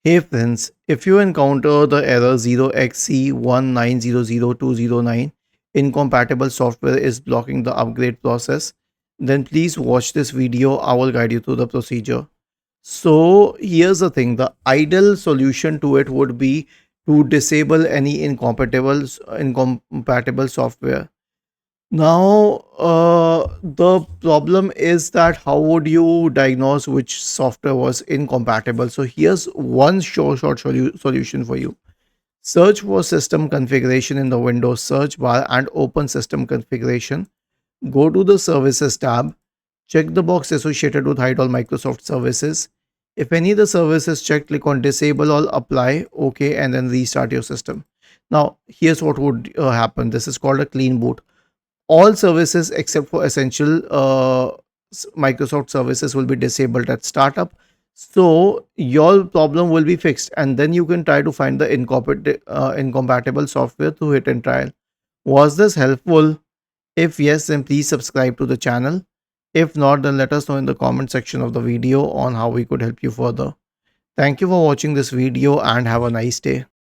Hey friends, if you encounter the error 0xC1900209, incompatible software is blocking the upgrade process, then please watch this video. I will guide you through the procedure. So here's the thing, the ideal solution to it would be to disable any incompatible software. Now, the problem is that how would you diagnose which software was incompatible? So here's one solution for you. Search for system configuration in the Windows search bar and open system configuration. Go to the services tab. Check the box associated with hide all Microsoft services. If any of the services checked, click on disable all, apply, okay, and then restart your system. Now, here's what would happen. This is called a clean boot. All services except for essential Microsoft services will be disabled at startup. So your problem will be fixed, and then you can try to find the incompatible software through hit and trial. Was this helpful? If yes, then please subscribe to the channel. If not, then let us know in the comment section of the video on how we could help you further. Thank you for watching this video and have a nice day.